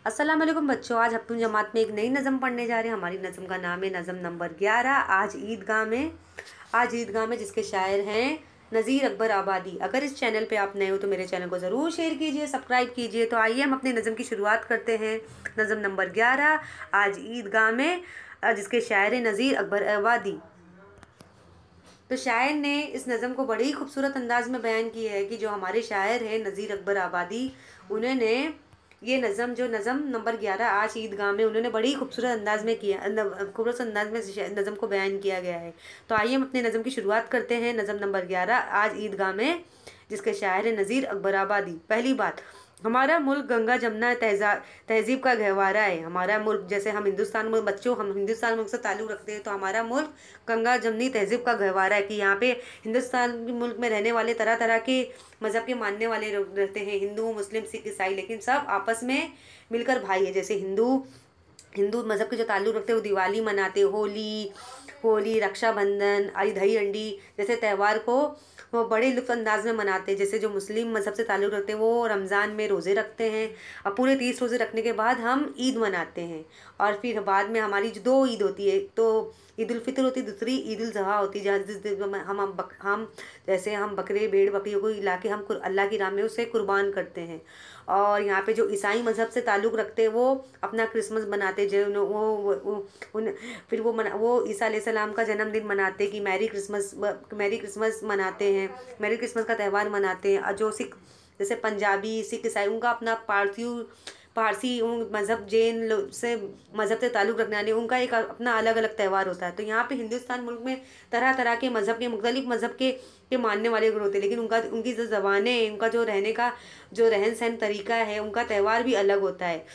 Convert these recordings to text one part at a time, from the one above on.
अस्सलाम वालेकुम बच्चों, आज हफ्तुन जमात में एक नई नज़म पढ़ने जा रहे हैं। हमारी नज़म का नाम है नज़म नंबर 11। आज ईदगाह में जिसके शायर हैं नज़ीर अकबर आबादी। अगर इस चैनल पे आप नए हो तो मेरे चैनल को ज़रूर शेयर कीजिए, सब्सक्राइब कीजिए। तो आइए हम अपनी नज़म की शुरुआत करते हैं। नज़म नंबर 11 आज ईदगाह में, जिसके शायर हैं नज़ीर अकबर आबादी। तो शायर ने इस नज़म को बड़े ही खूबसूरत अंदाज में बयान किया है कि जो हमारे शायर हैं नज़ीर अकबर आबादी, उन्होंने ये जो नज़म नंबर 11 आज ईदगाह में, उन्होंने बड़ी ही खूबसूरत अंदाज में किया, खूबसूरत अंदाज में नज़म को बयान किया गया है। तो आइए हम अपने नज़म की शुरुआत करते हैं। नज़म नंबर 11 आज ईदगाह में, जिसके शायर हैं नज़ीर अकबर आबादी। पहली बात, हमारा मुल्क गंगा जमुना तहजीब का गहवारा है। हमारा मुल्क, जैसे हम हिंदुस्तान में बच्चों, हम हिंदुस्तान मुल्क से ताल्लुक़ रखते हैं, तो हमारा मुल्क गंगा जमनी तहजीब का गहवारा है कि यहाँ पे हिंदुस्तान मुल्क में रहने वाले तरह तरह के मज़हब के मानने वाले लोग रहते हैं, हिंदू मुस्लिम सिख ईसाई, लेकिन सब आपस में मिलकर भाई है। जैसे हिंदू मज़हब के जो ताल्लुक़ रखते हैं वो दिवाली मनाते, होली रक्षाबंधन, दही अंडी जैसे त्यौहार को वो बड़े लुत्फ़ अंदाज में मनाते हैं। जैसे जो मुस्लिम मज़हब से ताल्लुक़ रखते हैं वो रमज़ान में रोज़े रखते हैं, और पूरे 30 रोज़े रखने के बाद हम ईद मनाते हैं। और फिर बाद में हमारी जो 2 ईद होती है, तो ईद उल फितर होती है, दूसरी ईद उल ज़ुहा होती है, जहाँ जिस दिन हम जैसे हम बकरे भेड़ बकरियों को ला के हम अल्लाह की राह में उसे कुर्बान करते हैं। और यहाँ पे जो ईसाई मज़हब से ताल्लुक़ रखते हैं वो अपना क्रिसमस मनाते हैं, जो फिर वो ईसा अलैहिस्सलाम का जन्मदिन मनाते हैं कि मैरी क्रिसमस मनाते हैं, मैरी क्रिसमस का त्यौहार मनाते हैं। और जो सिख, जैसे पंजाबी सिख ईसाई, उनका अपना पारसी मज़हब से मज़हब से ताल्लुक़ रखने वाले, उनका एक अपना अलग अलग त्यौहार होता है। तो यहाँ पे हिंदुस्तान मुल्क में तरह तरह के मज़हब के मुख्तलिफ मज़हब के मानने वाले लोग होते हैं, लेकिन उनकी जो ज़बानें हैं, उनका जो रहने का जो रहन सहन तरीका है, उनका त्यौहार भी अलग होता है।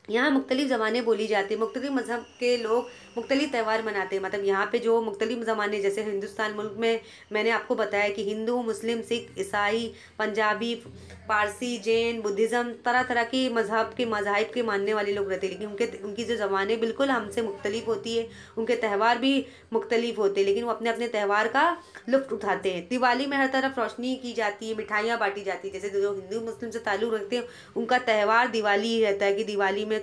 यहाँ मुख्तलिफ़ ज़बानें बोली जाती हैं, मुख्तलिफ़ मज़हब के लोग मुख्तलिफ़ त्यौहार मनाते हैं। मतलब यहाँ पे जो मुख्तलिफ़ ज़बानें, जैसे हिंदुस्तान मुल्क में मैंने आपको बताया कि हिंदू मुस्लिम सिख ईसाई पंजाबी पारसी जैन बुद्धिज़्म, तरह तरह के मज़ाहिब के मानने वाले लोग रहते हैं, लेकिन उनकी जो ज़बानें बिल्कुल हमसे मुख्तलिफ़ होती है, उनके त्यौहार भी मुख्तलिफ़ होते हैं, लेकिन वो अपने अपने त्यौहार का लुत्फ़ उठाते हैं। दिवाली में हर तरफ रोशनी की जाती है, मिठाइयाँ बाँटी जाती है। जैसे जो हिंदू मुस्लिम से ताल्लुक़ रखते हैं उनका त्यौहार दिवाली ही रहता है कि दिवाली में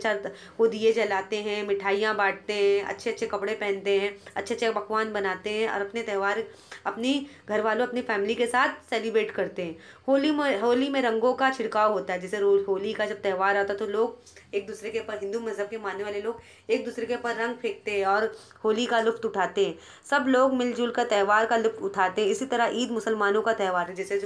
वो दिए जलाते हैं, मिठाइयाँ बाँटते हैं, अच्छे अच्छे कपड़े पहनते हैं, अच्छे अच्छे पकवान बनाते हैं, और अपने त्यौहार अपनी घर वालों अपनी फैमिली के साथ सेलिब्रेट करते हैं। होली में रंगों का छिड़काव होता है। जैसे रोज़ होली का जब त्यौहार आता है तो लोग एक दूसरे के ऊपर, हिंदू मज़हब के मानने वाले लोग एक दूसरे के ऊपर रंग फेंकते हैं और होली का लुत्फ़ उठाते हैं। सब लोग मिलजुल कर त्यौहार का लुत्फ़ उठाते हैं। इसी तरह ईद मुसलमानों का त्यौहार है। जैसे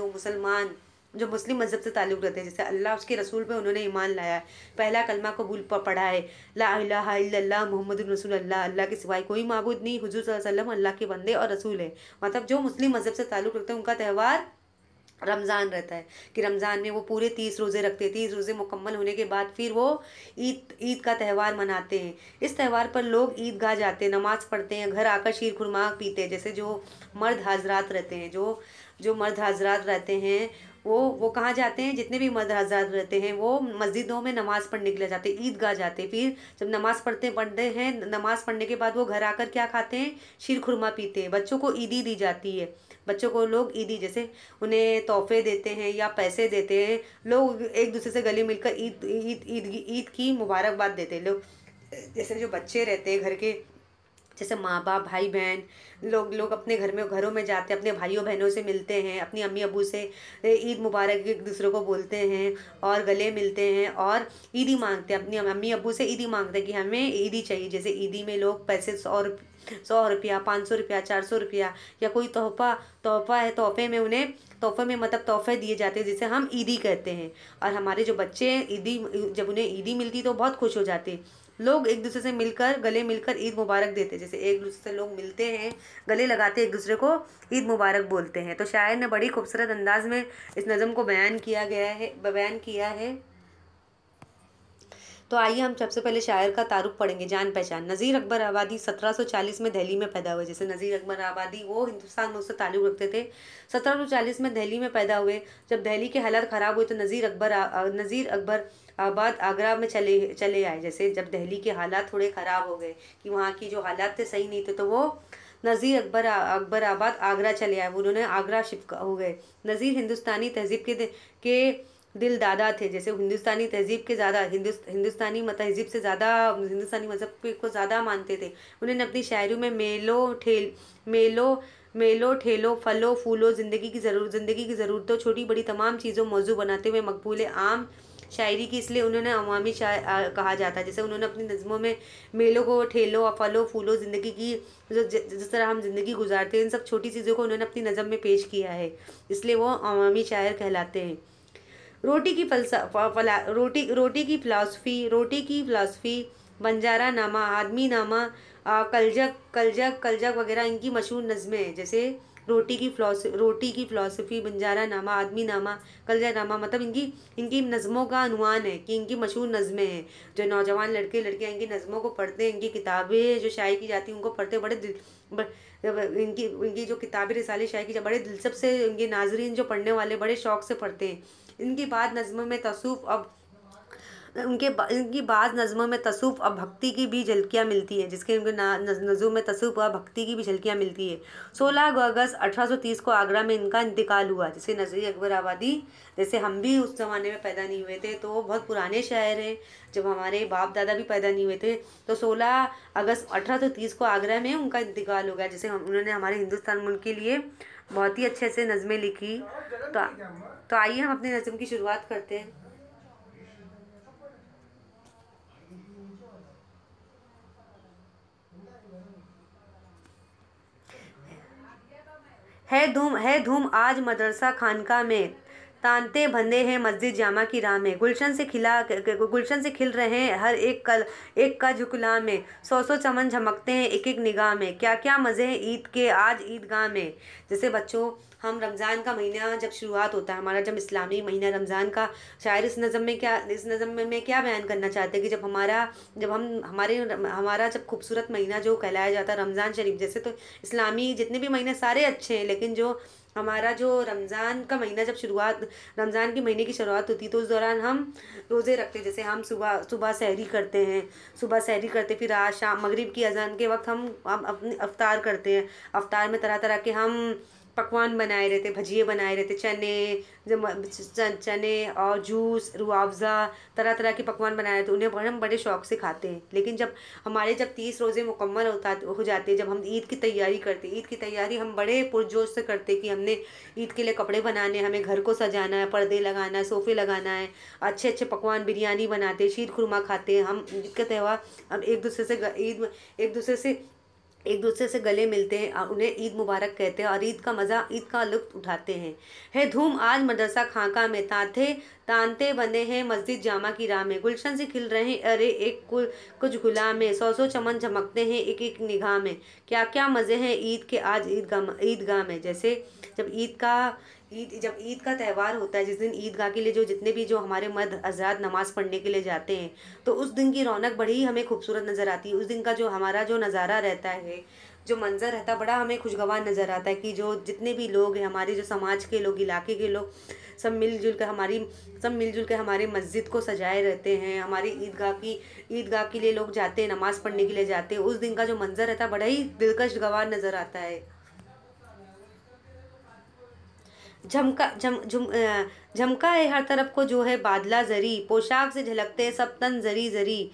जो मुस्लिम मज़हब से ताल्लुक़ रखते हैं, जैसे अल्लाह उसके रसूल पे उन्होंने ईमान लाया है, पहला कलमा कबूल पढ़ा है, ला इलाहा इल्लल्लाह मुहम्मदुर रसूलुल्लाह, अल्लाह के सिवाय कोई माबूद नहीं, हुज़ूर सल्लल्लाहु अलैहि वसल्लम अल्लाह के बंदे और रसूल है। मतलब जो मुस्लिम मज़हब से ताल्लुक़ रखते हैं उनका त्यौहार रमज़ान रहता है कि रमज़ान में वो पूरे 30 रोज़े रखते हैं। 30 रोज़े मुकम्मल होने के बाद फिर वो ईद का त्यौहार मनाते हैं। इस त्यौहार पर लोग ईदगाह जाते हैं, नमाज़ पढ़ते हैं, घर आकर शीर खुरमा पीते हैं। जैसे जो मर्द हजरात रहते हैं, जो मर्द हजरात रहते हैं, वो कहाँ जाते हैं, जितने भी मर्द हजरात रहते हैं वो मस्जिदों में नमाज़ पढ़ने के लिए जाते हैं, ईदगाह जाते हैं। फिर जब नमाज़ पढ़ते हैं, नमाज़ पढ़ने के बाद वो घर आकर क्या खाते हैं, शीर खुरमा पीते हैं। बच्चों को ईदी दी जाती है, बच्चों को लोग ईदी, जैसे उन्हें तोहफे देते हैं या पैसे देते हैं। लोग एक दूसरे से गले मिलकर ईद की मुबारकबाद देते हैं। लोग, जैसे जो बच्चे रहते हैं घर के, जैसे माँ बाप भाई बहन, लोग अपने घरों में जाते हैं, अपने भाइयों बहनों से मिलते हैं, अपनी अम्मी अबू से ईद मुबारक एक दूसरे को बोलते हैं और गले मिलते हैं और ईदी मांगते हैं। अपनी अम्मी अबू से ईदी मांगते हैं कि हमें ईदी चाहिए। जैसे ईदी में लोग पैसे 100 रुपया 500 रुपया 400 रुपया या कोई तोहफा है, तोहफे में मतलब तोहफे दिए जाते हैं, जिसे हम ईदी कहते हैं। और हमारे जो बच्चे हैं, जब उन्हें ईदी मिलती तो बहुत खुश हो जाते हैं। लोग एक दूसरे से मिलकर गले मिलकर ईद मुबारक देते हैं। जैसे एक दूसरे से लोग मिलते हैं, गले लगाते एक दूसरे को ईद मुबारक बोलते हैं। तो शायर ने बड़ी खूबसूरत अंदाज में इस नज़म को बयान किया है। तो आइए हम सबसे पहले शायर का तारुफ पढ़ेंगे। जान पहचान। नज़ीर अकबर आबादी 1740 में दिल्ली में पैदा हुए। जैसे नज़ीर अकबर आबादी वो हिंदुस्तान मुल्क से ताल्लुक़ रखते थे, 1740 में दिल्ली में पैदा हुए। जब दिल्ली के हालात ख़राब हुए तो नज़ीर अकबर आबाद आगरा में चले आए। जैसे जब दिल्ली के हालात थोड़े ख़राब हो गए कि वहाँ की जो हालात थे सही नहीं थे, तो वो नज़ीर अकबर आबाद आगरा चले आए। उन्होंने आगरा शिफ्ट हो गए। नज़ीर हिंदुस्तानी तहजीब के दिल दादा थे, जैसे हिंदुस्तानी तहजीब के ज़्यादा हिंदुस्तानी तहजीब से ज़्यादा हिंदुस्तानी मज़हब को ज़्यादा मानते थे। उन्होंने अपनी शायरियों में मेलो मेलो ठेलो फलो फूलो ज़िंदगी की ज़रूरतों छोटी बड़ी तमाम चीज़ों मौजू बनाते हुए मकबूल आम शायरी की, इसलिए उन्होंने अवामी शायर कहा जाता है। जैसे उन्होंने अपनी नज़मों में मेलों को ठेलो और फलो फूलो ज़िंदगी की जिस तरह हम ज़िंदगी गुजारते हैं इन सब छोटी चीज़ों को उन्होंने अपनी नज़म में पेश किया है, इसलिए वो अवामी शायर कहलाते हैं। रोटी की फ़िलासफ़ी बंजारा नामा आदमी नामा कलजक कलजक कलजक वगैरह इनकी मशहूर नज़में हैं। जैसे रोटी की फ़िलासफ़ी बंजारा नामा आदमी नामा कलजक नामा, मतलब इनकी नज़मों का अनुमान है कि इनकी मशहूर नज़में हैं। जो नौजवान लड़के लड़कियाँ इनकी नज़मों को पढ़ते हैं, इनकी किताबें जो शाये की जाती हैं उनको पढ़ते इनकी जो किताबें रिसाले शाये की बड़े दिलचस्प से इनके नाजरीन जो पढ़ने वाले बड़े शौक़ से पढ़ते हैं। इनकी बाद नज़मों में तसूफ़ और भक्ति की भी झलकियाँ मिलती हैं, जिसके इनके नज़मों में तसूफ़ और भक्ति की भी झलकियाँ मिलती है। 16 अगस्त 1830 को आगरा में इनका इंतकाल हुआ। जैसे नज़ीर अकबर आबादी, जैसे हम भी उस ज़माने में पैदा नहीं हुए थे, तो वो बहुत पुराने शायर हैं, जब हमारे बाप दादा भी पैदा नहीं हुए थे। तो 16 अगस्त 1830 को आगरा में उनका इंतकाल हो गया। जैसे उन्होंने हमारे हिंदुस्तान मुल्क के लिए बहुत ही अच्छे से नज़में लिखी। तो आइए हम अपनी नज़म की शुरुआत करते हैं। है धूम आज मदरसा खानका में, तांते बंधे हैं मस्जिद जामा की राह में। गुलशन से खिल रहे हैं हर एक का झुकला में। सौ चमन झमकते हैं एक एक निगाह में। क्या क्या मज़े हैं ईद के आज ईदगाह में। जैसे बच्चों, हम रमज़ान का महीना जब शुरुआत होता है हमारा, जब इस्लामी महीना रमज़ान का, शायर इस नज़म में क्या बयान करना चाहते हैं कि हमारा जब खूबसूरत महीना जो कहलाया जाता है रमज़ान शरीफ। जैसे तो इस्लामी जितने भी महीने सारे अच्छे हैं, लेकिन जो हमारा जो रमज़ान का महीना रमज़ान के महीने की शुरुआत होती है, तो उस दौरान हम रोज़े रखते हैं। जैसे हम सुबह सहरी करते हैं, फिर आज शाम मगरिब की अज़ान के वक्त हम अपनी अफ्तार करते हैं। अफ्तार में तरह तरह के हम पकवान बनाए रहते, भजिए बनाए रहते, चने और जूस, रूह-अफ़ज़ा, तरह तरह के पकवान बनाए रहते, उन्हें हम बड़े शौक़ से खाते हैं। लेकिन जब 30 रोज़े मुकम्मल हो जाते हैं, जब हम ईद की तैयारी करते हैं, ईद की तैयारी हम बड़े पुरजोश से करते हैं कि हमने ईद के लिए कपड़े बनाने, हमें घर को सजाना है, पर्दे लगाना है, सोफ़े लगाना है, अच्छे अच्छे पकवान बिरयानी बनाते हैं, शीर खुरमा खाते हैं। हम ईद का त्यौहार हम एक दूसरे से गले मिलते हैं और उन्हें ईद मुबारक कहते हैं और ईद का लुत्फ़ उठाते हैं। है धूम आज मदरसा खाका में, तांते बंधे हैं मस्जिद जामा की राह में। गुलशन से खिल रहे हैं अरे कुछ गुलाम में। सौ चमन झमकते हैं एक एक निगाह में। क्या क्या मज़े हैं ईद के आज ईदगाह में। जैसे जब ईद का त्यौहार होता है, जिस दिन ईदगाह के लिए जितने भी हमारे मर्द हज़रात नमाज़ पढ़ने के लिए जाते हैं, तो उस दिन की रौनक बड़ी ही हमें खूबसूरत नज़र आती है। उस दिन का हमारा नज़ारा रहता है, जो मंज़र रहता है, बड़ा हमें खुशगवार नज़र आता है कि जितने भी लोग हैं, हमारे समाज के लोग, इलाके के लोग, सब मिलजुल कर हमारे मस्जिद को सजाए रहते हैं। हमारी ईदगाह के लिए लोग जाते हैं, नमाज़ पढ़ने के लिए जाते हैं। उस दिन का जो मंज़र रहता है बड़ा ही दिलकश गवार नज़र आता है। झमका है हर तरफ को जो है बादला जरी, पोशाक से झलकते सब तन जरी जरी।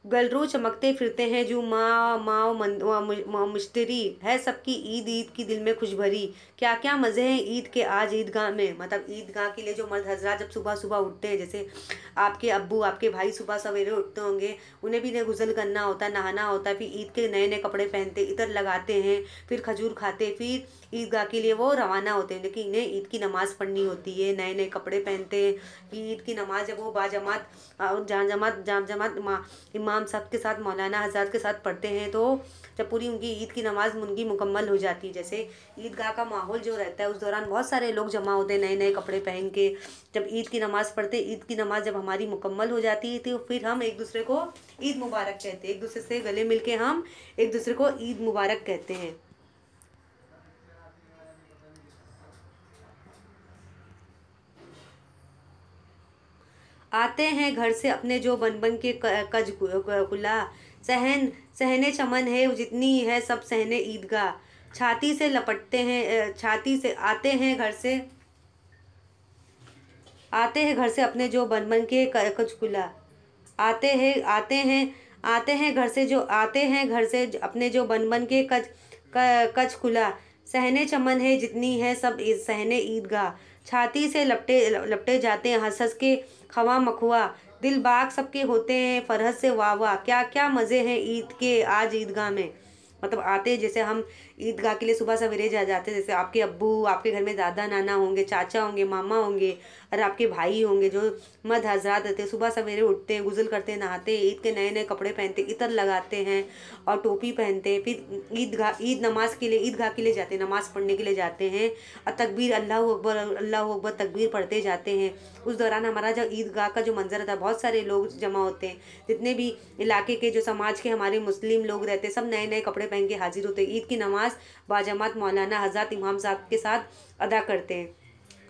गलरू चमकते फिरते हैं जो माँ मुश्तरी है सबकी ईद की दिल में खुश भरी। क्या क्या मज़े हैं ईद के आज ईदगाह में। मतलब ईदगाह के लिए जो मर्द हजरात जब सुबह सुबह उठते हैं, जैसे आपके अब्बू आपके भाई सुबह सवेरे उठते होंगे, उन्हें भी गुस्ल करना होता है, नहाना होता है, फिर ईद के नए नए कपड़े पहनते, इतर लगाते हैं, फिर खजूर खाते, फिर ईदगाह के लिए वो रवाना होते हैं। लेकिन इन्हें ईद की नमाज़ पढ़नी होती है, नए नए कपड़े पहनते हैं। फिर ईद की नमाज़ जब वो बाजमात इमाम साहब के साथ, मौलाना हज़रात के साथ पढ़ते हैं, तो जब पूरी उनकी ईद की नमाज़ उनकी मुकम्मल हो जाती है। जैसे ईदगाह का माहौल जो रहता है, उस दौरान बहुत सारे लोग जमा होते हैं नए नए कपड़े पहन के। जब ईद की नमाज़ पढ़ते, ईद की नमाज़ जब हमारी मुकम्मल हो जाती है, तो फिर हम एक दूसरे को ईद मुबारक कहते हैं। एक दूसरे से गले मिल के हम एक दूसरे को ईद मुबारक कहते हैं। आते हैं घर से अपने जो बन बन के कज कुला, सहने चमन है जितनी है सब सहने ईदगाह। छाती से आते हैं घर से आते हैं घर से अपने जो बन बन के कच खुला, आते हैं घर से जो आते हैं घर से अपने जो बन बन के कच खुला। सहने चमन है जितनी है सब सहने ईदगाह। छाती से लपटे लपटे जाते हैं हंस हंस के खवा मखुआ। दिल बाग सबके होते हैं फरहत से वाह वाह। क्या क्या मज़े हैं ईद के आज ईदगाह में। मतलब आते जैसे हम ईदगाह के लिए सुबह सवेरे जाते हैं, जैसे आपके अब्बू, आपके घर में दादा नाना होंगे, चाचा होंगे, मामा होंगे और आपके भाई होंगे जो मर्द हजरात रहते हैं, सुबह सवेरे उठते हैं, गुज़ल करते हैं, नहाते हैं, ईद के नए नए कपड़े पहनते हैं, इतर लगाते हैं और टोपी पहनते हैं। फिर ईद नमाज के लिए ईदगाह के लिए जाते हैं, नमाज़ पढ़ने के लिए जाते हैं और तकबीर अल्लाह अकबर तकबीर पढ़ते जाते हैं। उस दौरान हमारा जो ईदगाह का जो मंजर था, बहुत सारे लोग जमा होते हैं, जितने भी इलाके के जो समाज के हमारे मुस्लिम लोग रहते हैं, सब नए नए कपड़े पहन के हाजिर होते हैं। ईद की नमाज बाजमात मौलाना हज़रत इमाम साहब के साथ अदा करते हैं।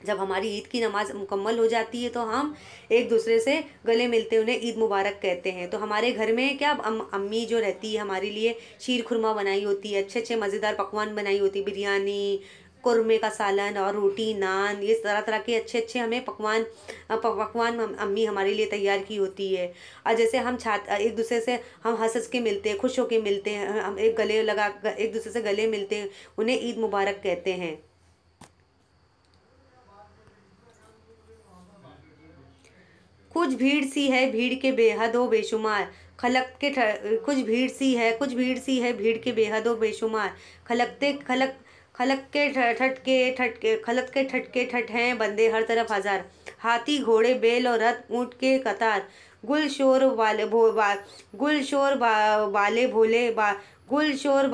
जब हमारी ईद की नमाज मुकम्मल हो जाती है तो हम एक दूसरे से गले मिलते हैं, उन्हें ईद मुबारक कहते हैं। तो हमारे घर में क्या अम्मी जो रहती है हमारे लिए शीर खुरमा बनाई होती है, अच्छे अच्छे मज़ेदार पकवान बनाई होती है, बिरयानी, कुरमे का सालन और रोटी नान, ये तरह तरह के अच्छे अच्छे हमें पकवान अम्मी हमारे लिए तैयार की होती है। और जैसे हम एक दूसरे से हम हंस हंस के मिलते हैं, खुश होके मिलते हैं, हम एक दूसरे से गले मिलते हैं, उन्हें ईद मुबारक कहते हैं। कुछ भीड़ सी है भीड़ के बेहद हो बेशुमार, कुछ भीड़ सी है भीड़ के बेहद हो बेशुमार। खलकते खलक खलक के खलक के ठट हैं बंदे हर तरफ हजार। हाथी घोड़े बैल और रथ ऊँट के कतार। गुल शोर वाले भो बा गुल शोर वाले भोले बा गुल शोर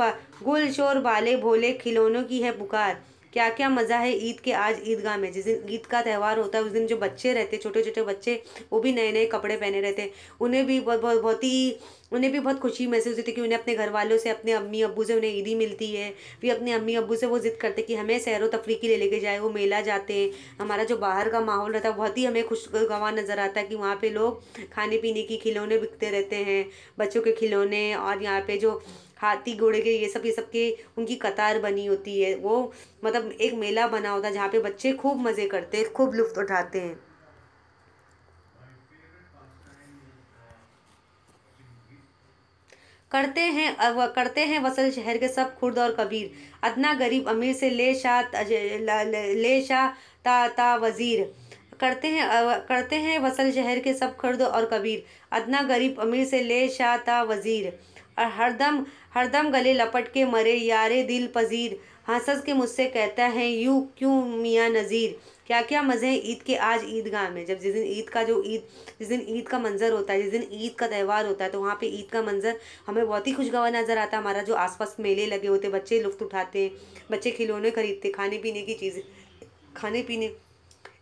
वाले भोले खिलौनों की है पुकार। क्या क्या मज़ा है ईद के आज ईदगाह में। जिस दिन ईद का त्यौहार होता है उस दिन जो बच्चे रहते हैं, छोटे छोटे बच्चे, वो भी नए नए कपड़े पहने रहते हैं, उन्हें भी बहुत खुशी महसूस होती है कि उन्हें अपने घर वालों से, अपने अम्मी अब्बू से उन्हें ईदी मिलती है। फिर अपने अम्मी अब्बू से वो ज़िद करते कि हमें सैर व तफरीह के लिए लेके जाए, वो मेला जाते हैं। हमारा जो बाहर का माहौल रहता है बहुत ही हमें खुशगवार नज़र आता है कि वहाँ पे लोग खाने पीने की खिलौने बिकते रहते हैं, बच्चों के खिलौने, और यहाँ पे जो हाथी घोड़े के ये सब के उनकी कतार बनी होती है। वो मतलब एक मेला बना होता है जहाँ पे बच्चे खूब मज़े करते हैं, खूब लुत्फ़ उठाते हैं। करते हैं वसल शहर के सब खुर्द और कबीर। अदना गरीब अमीर से ले शाह ता वज़ीर। करते हैं वसल शहर के सब खुर्द और कबीर। अदना गरीब अमीर से ले शाह ता वज़ीर। और हरदम गले लपट के मरे यारे दिल पजीर। हंस हंस के मुझसे कहता है यूं क्यों मियाँ नज़ीर। क्या क्या मज़े हैं ईद के आज ईदगाह में। जिस दिन ईद का मंजर होता है, जिस दिन ईद का त्यौहार होता है, तो वहाँ पे ईद का मंजर हमें बहुत ही खुशगवार नज़र आता है। हमारा जो आसपास मेले लगे होते, बच्चे लुत्फ़ उठाते हैं, बच्चे खिलौने खरीदते, खाने पीने की चीज़ें, खाने पीने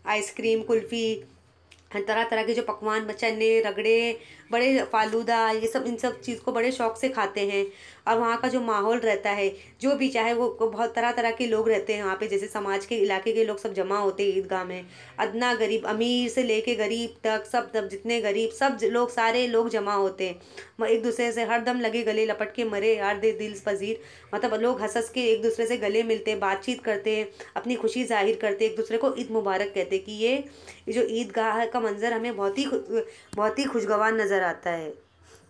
आइसक्रीम, कुल्फ़ी, तरह तरह के जो पकवान, चने, रगड़े, बड़े फालूदा, ये सब, इन सब चीज़ को बड़े शौक़ से खाते हैं। और वहाँ का जो माहौल रहता है, जो भी चाहे वो बहुत तरह तरह के लोग रहते हैं वहाँ पे, जैसे समाज के इलाके के लोग सब जमा होते हैं ईदगाह में। अदना गरीब, अमीर से लेके गरीब तक, सब जितने गरीब, सब लोग, सारे लोग जमा होते हैं। एक दूसरे से हरदम लगे गले लपट के मरे यार दे दिल पजीर। मतलब लोग हंस हंस के एक दूसरे से गले मिलते हैं, बातचीत करते हैं, अपनी खुशी जाहिर करते हैं, एक दूसरे को ईद मुबारक कहते हैं। कि ये जो ईदगाह का मंजर हमें बहुत ही खुशगवार नज़र आता है।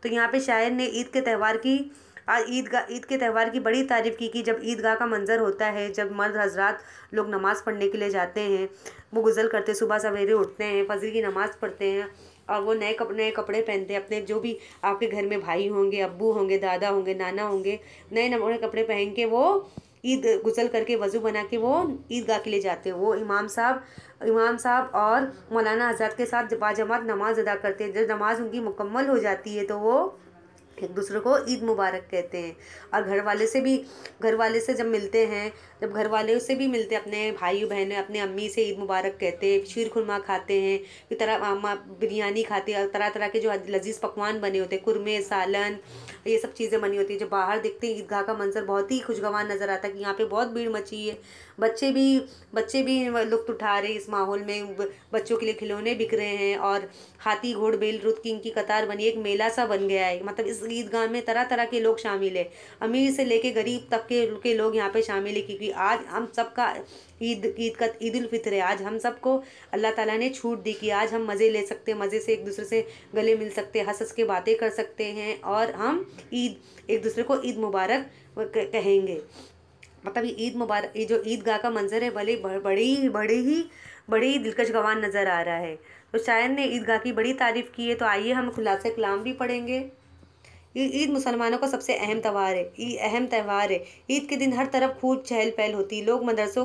तो यहाँ पे शायर ने ईद के त्यौहार की बड़ी तारीफ़ की कि जब ईदगाह का मंजर होता है, जब मर्द हजरात लोग नमाज़ पढ़ने के लिए जाते हैं, वो गुज़ल करते, सुबह सवेरे उठते हैं, फजर की नमाज़ पढ़ते हैं और वो नए कपड़े पहनते हैं। अपने जो भी आपके घर में भाई होंगे, अब्बू होंगे, दादा होंगे, नाना होंगे, नए कपड़े पहन के वो ईद गुज़ल करके वज़ू बना के वो ईदगाह के लिए जाते हैं। वो इमाम साहब और मौलाना हज़रत के साथ बाजमात नमाज़ अदा करते हैं। जब नमाज़ उनकी मुकम्मल हो जाती है तो वो एक दूसरे को ईद मुबारक कहते हैं। और घर वाले से जब मिलते हैं, जब घर वाले से भी मिलते हैं, अपने भाई बहन, अपने अम्मी से ईद मुबारक कहते हैं, शीर खुरमा खाते हैं, फिर बिरयानी खाते हैं, तरह तरह के जो लजीज पकवान बने होते हैं, कुरमे, सालन, ये सब चीज़ें बनी होती है। जो बाहर देखते हैं ईदगाह का मंजर बहुत ही खुशगवार नज़र आता है कि यहाँ पे बहुत भीड़ मची है। बच्चे भी लुत्फ़ उठा रहे इस माहौल में, बच्चों के लिए खिलौने बिक रहे हैं और हाथी घोड़ बैल रुत की इनकी कतार बनी, एक मेला सा बन गया है। मतलब इस ईदगाह में तरह तरह के लोग शामिल है, अमीर से लेके गरीब तक के लोग यहाँ पे शामिल है। क्योंकि क्योंकि आज हम सबका ईद उल फित्र है। आज हम सबको अल्लाह ताला ने छूट दी कि आज हम मज़े ले सकते हैं, मज़े से एक दूसरे से गले मिल सकते हैं, हंस हंस के बातें कर सकते हैं, और हम ईद एक दूसरे को ईद मुबारक कहेंगे। मतलब ये ईद मुबारक, ये जो ईदगाह का मंजर है भले बड़ी दिलकश गवान नज़र आ रहा है। तो शायर ने ईदगाह की बड़ी तारीफ़ की है। तो आइए हम खुलासे कलाम भी पढ़ेंगे। ईद मुसलमानों का सबसे अहम त्यौहार है। ईद के दिन हर तरफ खूब चहल पहल होती है। लोग मदरसों,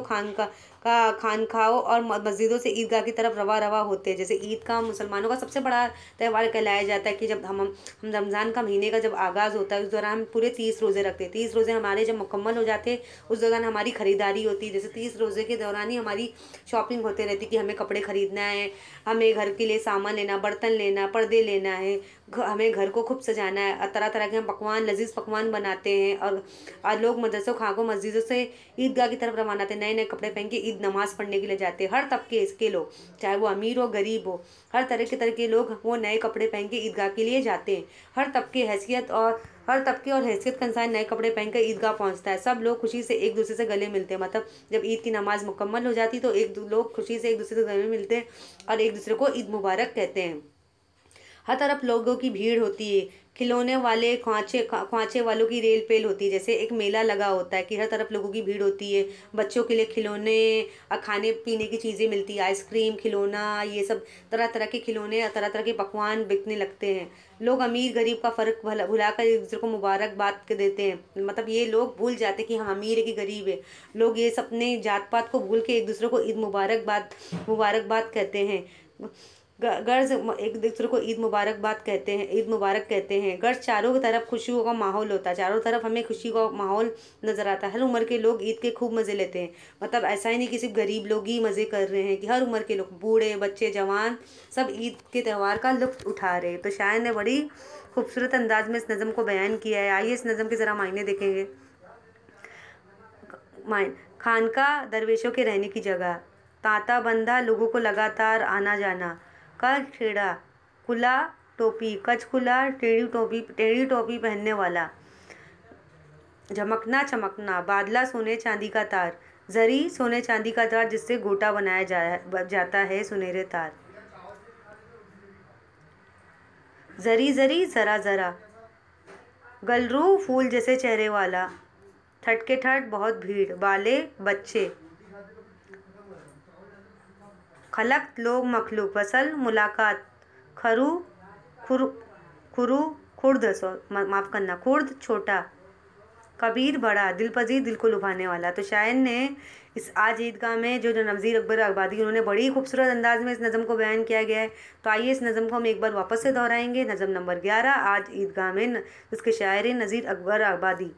खानखाओं और मस्जिदों से ईदगाह की तरफ रवा होते हैं। जैसे ईद का मुसलमानों का सबसे बड़ा त्यौहार कहलाया जाता है कि जब हम रमज़ान का महीने का जब आगाज़ होता है, उस दौरान हम पूरे 30 रोज़े रखते हैं। 30 रोज़े हमारे जब मुकम्मल हो जाते हैं, उस दौरान हमारी ख़रीदारी होती है। जैसे 30 रोज़े के दौरान ही हमारी शॉपिंग होती रहती कि हमें कपड़े ख़रीदना है, हमें घर के लिए सामान लेना, बर्तन लेना, पर्दे लेना है, हमें घर को खूब सजाना है। तरह तरह के हम पकवान, लजीज पकवान बनाते हैं। और लोग मदरसों, खाकों, मस्जिदों से ईदगाह की तरफ रवाना होते हैं। नए नए कपड़े पहन के ईद नमाज़ पढ़ने के लिए जाते हैं। हर तबके इसके लोग, चाहे वो अमीर हो गरीब हो, हर तरह के लोग वो नए कपड़े पहन के ईदगाह के लिए जाते हैं। हर तबके और हैसियत का इंसान नए कपड़े पहन कर ईदगाह पहुँचता है। सब लोग खुशी से एक दूसरे से गले मिलते हैं। मतलब जब ईद की नमाज़ मुकम्मल हो जाती तो लोग खुशी से एक दूसरे से गले मिलते हैं और एक दूसरे को ईद मुबारक कहते हैं। हर तरफ लोगों की भीड़ होती है। खिलौने वाले ख्वांचे वालों की रेल पेल होती है। जैसे एक मेला लगा होता है कि हर तरफ लोगों की भीड़ होती है। बच्चों के लिए खिलौने और खाने पीने की चीज़ें मिलती है, आइसक्रीम, खिलौना, ये सब तरह तरह के खिलौने और तरह तरह के पकवान बिकने लगते हैं। लोग अमीर गरीब का फ़र्क भुलाकर एक दूसरे को मुबारकबाद देते हैं। मतलब ये लोग भूल जाते कि हम अमीर है कि गरीब है। लोग ये सब अपने जात पात को भूल के एक दूसरे को ईद मुबारकबाद कहते हैं। गर्ज एक दूसरे को ईद मुबारक कहते हैं। गर्ज चारों तरफ खुशियों का माहौल होता है। चारों तरफ हमें खुशी का माहौल नज़र आता है। हर उम्र के लोग ईद के खूब मज़े लेते हैं। मतलब ऐसा ही नहीं कि सिर्फ गरीब लोग ही मज़े कर रहे हैं, कि हर उम्र के लोग, बूढ़े, बच्चे, जवान, सब ईद के त्यौहार का लुत्फ़ उठा रहे हैं। तो शायर ने बड़ी खूबसूरत अंदाज में इस नज़म को बयान किया है। आइए इस नज़म के ज़रा मायने देखेंगे। खानका दरवेशों के रहने की जगह, तांता बंधा लोगों को लगातार आना जाना, कज खेड़ा, खुला टोपी, कच खुला, टेढ़ी टोपी पहनने वाला, झमकना चमकना, बादला सोने चांदी का तार, जरी सोने चांदी का तार जिससे गोटा बनाया जाता है, सुनहरे तार, जरी जरी जरा जरा, गलरू फूल जैसे चेहरे वाला, ठट के ठट बहुत भीड़, बाले बच्चे, खलक लोग मखलूक, वसल मुलाकात, खरू खुरू खुर्द, माफ़ करना, खुर्द छोटा, कबीर बड़ा, दिल पजीर, दिल को लुभाने वाला। तो शायर ने इस आज ईदगाह में जो नज़ीर अकबर आबादी, उन्होंने बड़ी खूबसूरत अंदाज में इस नज़म को बयान किया गया है। तो आइए इस नज़म को हम एक बार वापस से दोहराएंगे। नज़म नंबर 11 आज ईदगाह में, उसके शायर नज़ीर अकबर आबादी।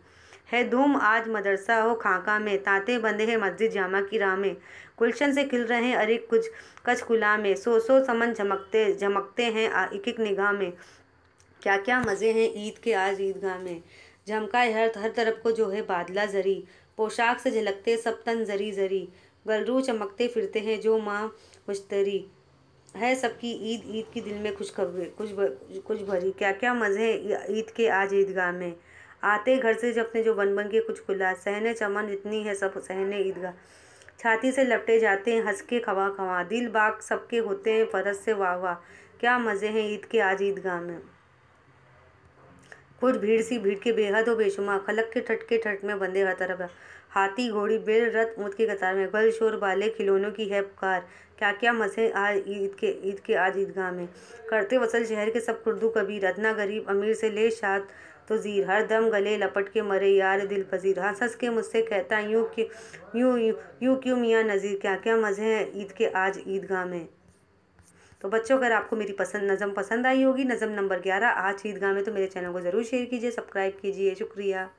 है धूम आज मदरसा हो खाका में, तांते बंधे हैं मस्जिद जामा की राह में, गुलशन से खिल रहे हैं अरे कुछ कच खुला में, सो समन झमकते हैं एक एक निगाह में। क्या क्या मज़े हैं ईद के आज ईदगाह में। झमका है हर तरफ को जो है बादला जरी, पोशाक से झलकते सब तन जरी जरी, गलरू चमकते फिरते हैं जो माँ मुश्तरी, है सबकी ईद की दिल में कुछ भरी। क्या क्या मज़े हैं ईद के आज ईदगाह में। आते घर से जब अपने जो बन के कुछ खुला, सहने चमन इतनी है सब सहने ईदगाह, छाती से लपटे जाते हैं हंस के खवा खवा, दिल बाग सबके होते हैं फरज से वाह वाह। क्या मज़े हैं ईद के आज ईदगाह में। कुछ भीड़ के बेहद हो बेशुमार, खलक के ठट में बंदे हर तरफ, हाथी घोड़ी बैल रथ ऊँट की कतार में, गल शोर बाले खिलौनों की है पुकार। क्या क्या मज़े आज ईद के आज ईदगाह में। करते वसल शहर के सब खुर्दू कबीर, अदना गरीब अमीर से ले शाद तो ज़ीर, हर दम गले लपट के मरे यार दिल पजीर, हंस हंस के मुझसे कहता यूँ क्यों मियाँ नज़ीर। क्या क्या मज़े हैं ईद के आज ईदगाह में। तो बच्चों, अगर आपको मेरी नज़म पसंद आई होगी, नज़म नंबर 11 आज ईदगाह में, तो मेरे चैनल को ज़रूर शेयर कीजिए, सब्सक्राइब कीजिए। शुक्रिया।